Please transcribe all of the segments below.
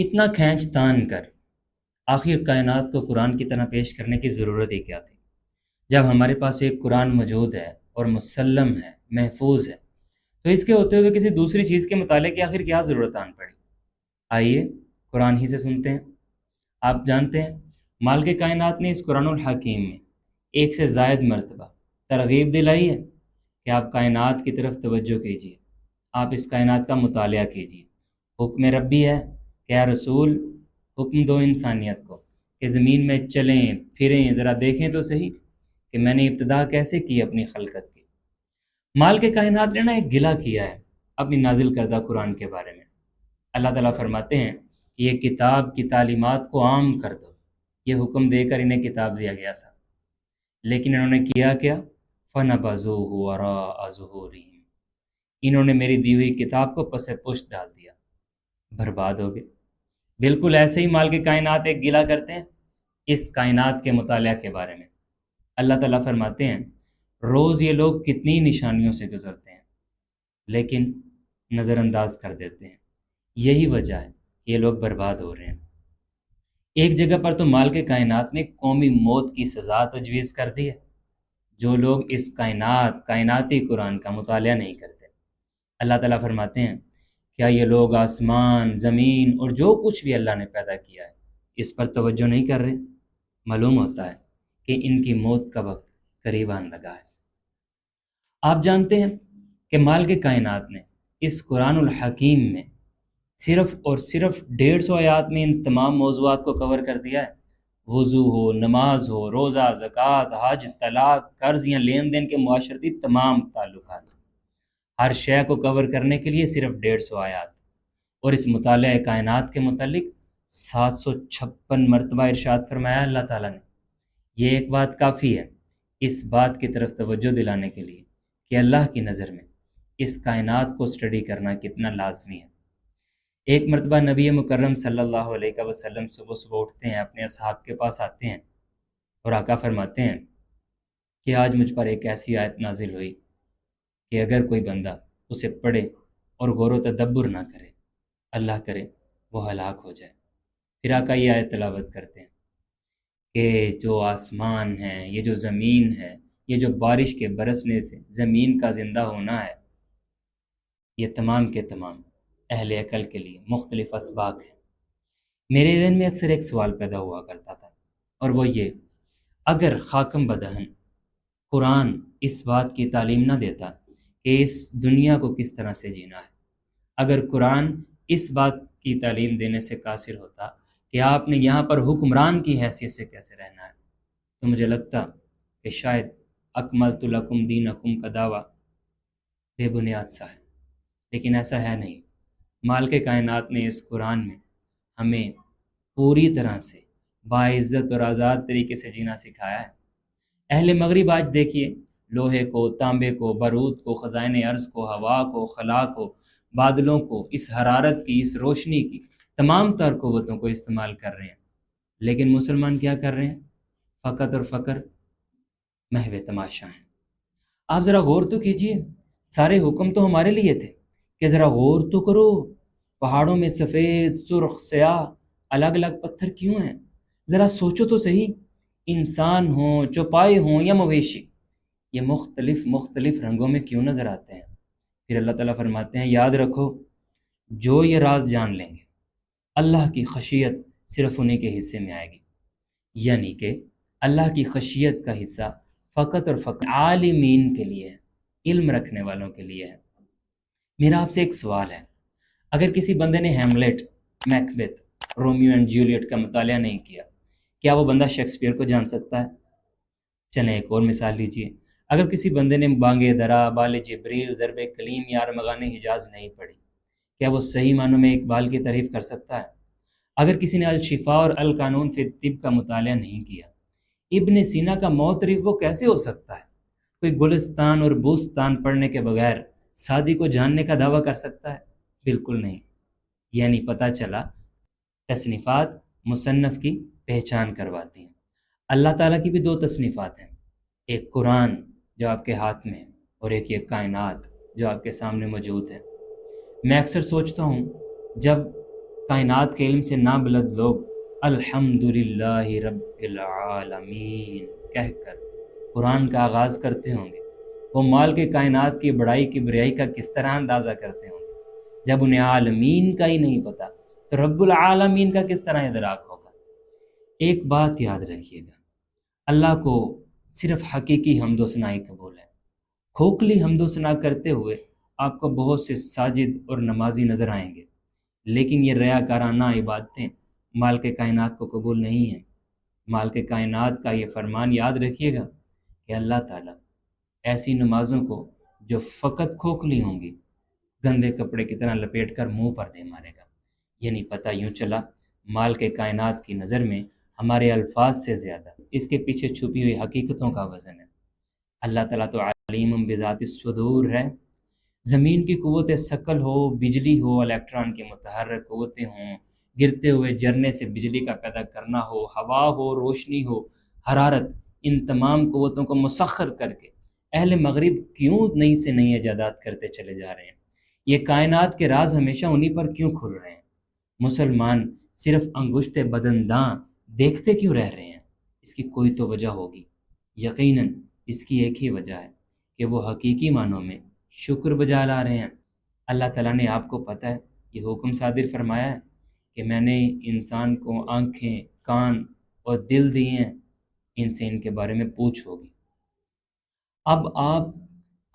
اتنا کھینچ تان کر آخر کائنات کو قرآن کی طرح پیش کرنے کی ضرورت ہی کیا تھی؟ جب ہمارے پاس ایک قرآن موجود ہے اور مسلم ہے، محفوظ ہے، تو اس کے ہوتے ہوئے کسی دوسری چیز کے مطالعے کی آخر کیا ضرورت آن پڑی؟ آئیے قرآن ہی سے سنتے ہیں۔ آپ جانتے ہیں مالک کائنات نے اس قرآن الحکیم میں ایک سے زائد مرتبہ ترغیب دلائی ہے کہ آپ کائنات کی طرف توجہ کیجیے، آپ اس کائنات کا مطالعہ کیجیے۔ حکم ربی ہے کہ یا رسول حکم دو انسانیت کو کہ زمین میں چلیں پھریں، ذرا دیکھیں تو صحیح کہ میں نے ابتدا کیسے کی اپنی خلقت کی۔ مال کے کائنات نے ایک گلہ کیا ہے اپنی نازل کردہ قرآن کے بارے میں۔ اللہ تعالیٰ فرماتے ہیں کہ یہ کتاب کی تعلیمات کو عام کر دو، یہ حکم دے کر انہیں کتاب دیا گیا تھا، لیکن انہوں نے کیا کیا؟ فَنَبَذُوهُ وَرَاءَ ظُهُورِهِمْ، انہوں نے میری دی ہوئی کتاب کو پس پشت ڈال دیا، برباد ہو گئے۔ بالکل ایسے ہی مال کے کائنات ایک گلہ کرتے ہیں اس کائنات کے مطالعہ کے بارے میں۔ اللہ تعالیٰ فرماتے ہیں روز یہ لوگ کتنی نشانیوں سے گزرتے ہیں لیکن نظر انداز کر دیتے ہیں، یہی وجہ ہے کہ یہ لوگ برباد ہو رہے ہیں۔ ایک جگہ پر تو مال کے کائنات نے قومی موت کی سزا تجویز کر دی ہے جو لوگ اس کائناتی قرآن کا مطالعہ نہیں کرتے۔ اللہ تعالیٰ فرماتے ہیں کیا یہ لوگ آسمان، زمین اور جو کچھ بھی اللہ نے پیدا کیا ہے اس پر توجہ نہیں کر رہے؟ معلوم ہوتا ہے کہ ان کی موت کا وقت قریب آنے لگا ہے۔ آپ جانتے ہیں کہ مال کے کائنات نے اس قرآن الحکیم میں صرف اور صرف 150 آیات میں ان تمام موضوعات کو کور کر دیا ہے۔ وضو ہو، نماز ہو، روزہ، زکوٰۃ، حج، طلاق، قرض یا لین دین کے معاشرتی تمام تعلقات، ہر شے کو کور کرنے کے لیے صرف 150 آیات، اور اس مطالعہ کائنات کے متعلق 756 مرتبہ ارشاد فرمایا اللہ تعالیٰ نے۔ یہ ایک بات کافی ہے اس بات کی طرف توجہ دلانے کے لیے کہ اللہ کی نظر میں اس کائنات کو اسٹڈی کرنا کتنا لازمی ہے۔ ایک مرتبہ نبی مکرم صلی اللہ علیہ وسلم صبح صبح اٹھتے ہیں، اپنے اصحاب کے پاس آتے ہیں اور آقا فرماتے ہیں کہ آج مجھ پر ایک ایسی آیت نازل ہوئی کہ اگر کوئی بندہ اسے پڑھے اور غور و تدبر نہ کرے، اللہ کرے وہ ہلاک ہو جائے۔ پھر آقا یہ آیت تلاوت کرتے ہیں کہ جو آسمان ہے، یہ جو زمین ہے، یہ جو بارش کے برسنے سے زمین کا زندہ ہونا ہے، یہ تمام کے تمام اہل عقل کے لیے مختلف اسباق ہیں۔ میرے ذہن میں اکثر ایک سوال پیدا ہوا کرتا تھا، اور وہ یہ، اگر خاکم بدہن قرآن اس بات کی تعلیم نہ دیتا کہ اس دنیا کو کس طرح سے جینا ہے، اگر قرآن اس بات کی تعلیم دینے سے قاصر ہوتا کہ آپ نے یہاں پر حکمران کی حیثیت سے کیسے رہنا ہے، تو مجھے لگتا کہ شاید اکملت لکم دینکم کا دعویٰ بے بنیاد سا ہے، لیکن ایسا ہے نہیں۔ مال کے کائنات نے اس قرآن میں ہمیں پوری طرح سے باعزت اور آزاد طریقے سے جینا سکھایا ہے۔ اہل مغرب آج دیکھیے لوہے کو، تانبے کو، بارود کو، خزائن ارض کو، ہوا کو، خلا کو، بادلوں کو، اس حرارت کی، اس روشنی کی، تمام تر قوتوں کو استعمال کر رہے ہیں، لیکن مسلمان کیا کر رہے ہیں؟ فقط اور فقط محو تماشا ہیں۔ آپ ذرا غور تو کیجئے، سارے حکم تو ہمارے لیے تھے کہ ذرا غور تو کرو، پہاڑوں میں سفید، سرخ، سیاہ الگ الگ پتھر کیوں ہیں؟ ذرا سوچو تو صحیح، انسان ہوں، چوپائے ہوں یا مویشی، یہ مختلف مختلف رنگوں میں کیوں نظر آتے ہیں؟ پھر اللہ تعالیٰ فرماتے ہیں یاد رکھو جو یہ راز جان لیں گے اللہ کی خشیت صرف انہی کے حصے میں آئے گی، یعنی کہ اللہ کی خشیت کا حصہ فقط اور فقط عالمین کے لیے ہے، علم رکھنے والوں کے لیے ہے۔ میرا آپ سے ایک سوال ہے، اگر کسی بندے نے ہیملیٹ، میکبیتھ، رومیو اینڈ جولیٹ کا مطالعہ نہیں کیا، کیا وہ بندہ شیکسپیئر کو جان سکتا ہے؟ چلیں ایک اور مثال لیجئے، اگر کسی بندے نے بانگ درا، بال جبریل، ضرب کلیم یا ارمغان حجاز نہیں پڑھی، کیا وہ صحیح معنوں میں اقبال کی تعریف کر سکتا ہے؟ اگر کسی نے الشفاء اور القانون فی الطب کا مطالعہ نہیں کیا، ابن سینا کا معترف وہ کیسے ہو سکتا ہے؟ کوئی گلستان اور بوستان پڑھنے کے بغیر سعدی کو جاننے کا دعویٰ کر سکتا ہے؟ بالکل نہیں۔ یعنی پتہ چلا تصنیفات مصنف کی پہچان کرواتی ہیں۔ اللہ تعالیٰ کی بھی دو تصنیفات ہیں، ایک قرآن جو آپ کے ہاتھ میں ہے، اور ایک یہ کائنات جو آپ کے سامنے موجود ہے۔ میں اکثر سوچتا ہوں جب کائنات کے علم سے نابلد لوگ الحمدللہ رب العالمین کہہ کر قرآن کا آغاز کرتے ہوں گے، وہ مال کے کائنات کی بڑائی کی بریائی کا کس طرح اندازہ کرتے ہوں گے؟ جب انہیں عالمین کا ہی نہیں پتا تو رب العالمین کا کس طرح ادراک ہوگا؟ ایک بات یاد رکھیے گا، اللہ کو صرف حقیقی حمد و ثنائی قبول ہے۔ کھوکھلی حمد و ثنا کرتے ہوئے آپ کو بہت سے ساجد اور نمازی نظر آئیں گے، لیکن یہ ریاکارانہ عبادتیں مال کے کائنات کو قبول نہیں ہیں۔ مال کے کائنات کا یہ فرمان یاد رکھیے گا کہ اللہ تعالیٰ ایسی نمازوں کو جو فقط کھوکھلی ہوں گی گندے کپڑے کی طرح لپیٹ کر منہ پر دے مارے گا۔ یعنی پتہ یوں چلا مال کے کائنات کی نظر میں ہمارے الفاظ سے زیادہ اس کے پیچھے چھپی ہوئی حقیقتوں کا وزن ہے۔ اللہ تعالیٰ تو علیم بذات الصدور ہے۔ زمین کی قوت ثقل ہو، بجلی ہو، الیکٹران کی متحرک قوتیں ہوں، گرتے ہوئے جھرنے سے بجلی کا پیدا کرنا ہو، ہوا ہو، روشنی ہو، حرارت، ان تمام قوتوں کو مسخر کر کے اہل مغرب کیوں نئی سے نئی ایجادات کرتے چلے جا رہے ہیں؟ یہ کائنات کے راز ہمیشہ انہی پر کیوں کھل رہے ہیں؟ مسلمان صرف انگشت بدنداں دیکھتے کیوں رہ رہے ہیں؟ اس کی کوئی تو وجہ ہوگی۔ یقیناً اس کی ایک ہی وجہ ہے کہ وہ حقیقی معنوں میں شکر بجا لا رہے ہیں۔ اللہ تعالیٰ نے آپ کو پتہ ہے یہ حکم صادر فرمایا ہے کہ میں نے انسان کو آنکھیں، کان اور دل دیے ہیں، ان سے ان کے بارے میں پوچھ ہوگی۔ اب آپ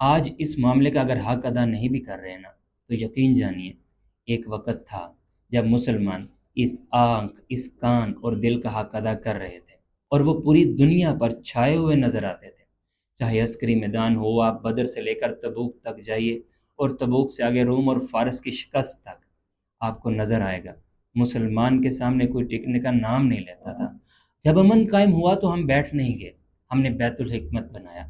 آج اس معاملے کا اگر حق ادا نہیں بھی کر رہے نا تو یقین جانیے ایک وقت تھا جب مسلمان اس آنکھ، اس کان اور دل کا حق ادا کر رہے تھے، اور وہ پوری دنیا پر چھائے ہوئے نظر آتے تھے۔ چاہے عسکری میدان ہو، آپ بدر سے لے کر تبوک تک جائیے، اور تبوک سے آگے روم اور فارس کی شکست تک آپ کو نظر آئے گا مسلمان کے سامنے کوئی ٹکنے کا نام نہیں لیتا تھا۔ جب امن قائم ہوا تو ہم بیٹھ نہیں گئے، ہم نے بیت الحکمت بنایا۔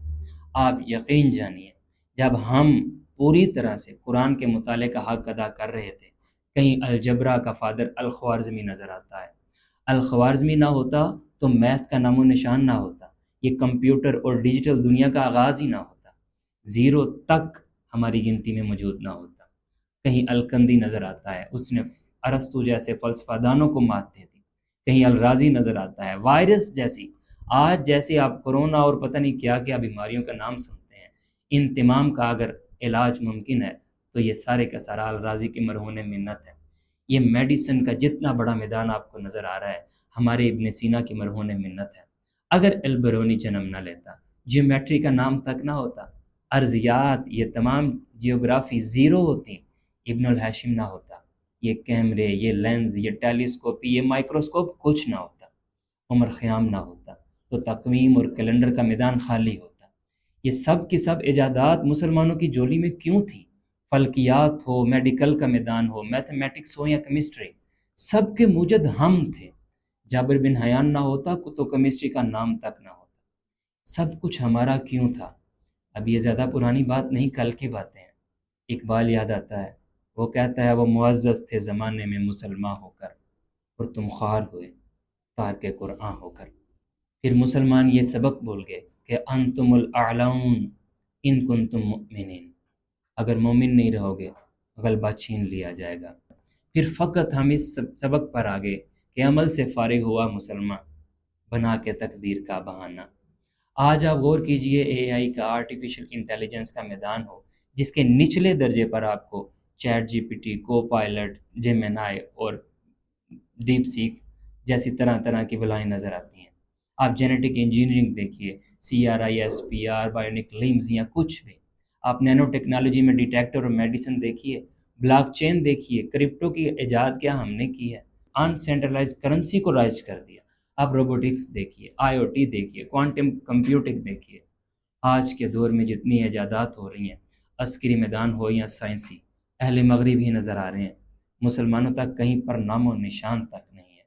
آپ یقین جانیے جب ہم پوری طرح سے قرآن کے مطالعے کا حق ادا کر رہے تھے، کہیں الجبرا کا فادر الخوارزمی نظر آتا ہے۔ الخوارزمی نہ ہوتا تو میتھ کا نام و نشان نہ ہوتا، یہ کمپیوٹر اور ڈیجیٹل دنیا کا آغاز ہی نہ ہوتا، زیرو تک ہماری گنتی میں موجود نہ ہوتا۔ کہیں الکندی نظر آتا ہے، اس نے ارسطو جیسے فلسفہ دانوں کو مات دے دی۔ کہیں الرازی نظر آتا ہے، وائرس جیسی آج جیسے آپ کورونا اور پتہ نہیں کیا کیا بیماریوں کا نام سنتے ہیں، ان تمام کا اگر علاج ممکن ہے تو یہ سارے کا سارا الرازی کی مرہون منت ہے۔ یہ میڈیسن کا جتنا بڑا میدان آپ کو نظر آ رہا ہے ہمارے ابن سینا کی مرہون منت ہے۔ اگر البرونی جنم نہ لیتا، جیومیٹری کا نام تک نہ ہوتا، ارضیات، یہ تمام جیوگرافی زیرو ہوتی، ابن الہاشم نہ ہوتا، یہ کیمرے، یہ لینز، یہ ٹیلیسکوپی، یہ مائکروسکوپ کچھ نہ ہوتا، عمر خیام نہ ہوتا، تو تقویم اور کیلنڈر کا میدان خالی ہوتا۔ یہ سب کی سب ایجادات مسلمانوں کی جولی میں کیوں تھی؟ فلکیات ہو، میڈیکل کا میدان ہو، میتھمیٹکس ہو یا کیمسٹری، سب کے موجد ہم تھے۔ جابر بن حیان نہ ہوتا تو کیمسٹری کا نام تک نہ ہوتا۔ سب کچھ ہمارا کیوں تھا؟ اب یہ زیادہ پرانی بات نہیں، کل کی باتیں ہیں۔ اقبال یاد آتا ہے، وہ کہتا ہے وہ معزز تھے زمانے میں مسلمان ہو کر، اور تم خوار ہوئے تارک قرآن ہو کر۔ پھر مسلمان یہ سبق بول گئے کہ انتم الاعلون ان کنتم مؤمنین، اگر مومن نہیں رہو گے غلبہ چھین لیا جائے گا۔ پھر فقط ہم اس سبق پر آگے کہ عمل سے فارغ ہوا مسلمان بنا کے تقدیر کا بہانہ۔ آج آپ غور کیجئے، اے آئی کا، آرٹیفیشل انٹیلیجنس کا میدان ہو جس کے نچلے درجے پر آپ کو چیٹ جی پی ٹی، کو پائلٹ، جیمینائی اور ڈیپ سیک جیسی طرح طرح کی بلائیں نظر آتی ہیں۔ آپ جینیٹک انجینئرنگ دیکھیے، C R I S P R, bionic limbs یا کچھ بھی۔ آپ نینو ٹیکنالوجی میں ڈیٹیکٹر اور میڈیسن دیکھیے، بلاک چین دیکھیے، کرپٹو کی ایجاد کیا ہم نے کی ہے، ان سینٹرلائز کرنسی کو رائج کر دیا۔ آپ روبوٹکس دیکھیے، آئی او ٹی دیکھیے، کوانٹم کمپیوٹنگ دیکھیے۔ آج کے دور میں جتنی ایجادات ہو رہی ہیں، عسکری میدان ہو یا سائنسی، اہل مغرب ہی نظر آ رہے ہیں، مسلمانوں تک کہیں پر نام و نشان تک نہیں ہے۔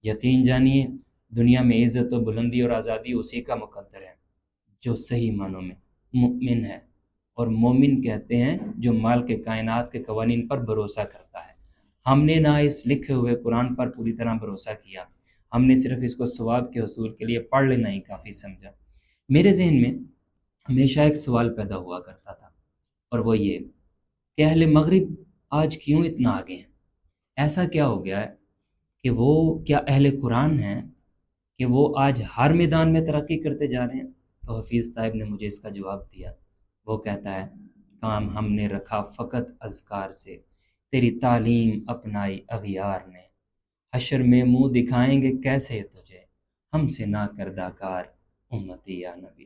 یقین جانیے دنیا میں عزت و بلندی اور آزادی اسی کا مقدر ہے جو صحیح معنوں میں مؤمن ہے، اور مومن کہتے ہیں جو مال کے کائنات کے قوانین پر بھروسہ کرتا ہے۔ ہم نے نہ اس لکھے ہوئے قرآن پر پوری طرح بھروسہ کیا، ہم نے صرف اس کو ثواب کے حصول کے لیے پڑھ لینا ہی کافی سمجھا۔ میرے ذہن میں ہمیشہ ایک سوال پیدا ہوا کرتا تھا، اور وہ یہ کہ اہل مغرب آج کیوں اتنا آگے ہیں؟ ایسا کیا ہو گیا ہے کہ وہ کیا اہل قرآن ہیں کہ وہ آج ہر میدان میں ترقی کرتے جا رہے ہیں؟ تو حفیظ صاحب نے مجھے اس کا جواب دیا. وہ کہتا ہے کام ہم نے رکھا فقط اذکار سے، تیری تعلیم اپنائی اغیار نے، حشر میں منہ دکھائیں گے کیسے تجھے، ہم سے نہ کردہ کار امتی یا نبی.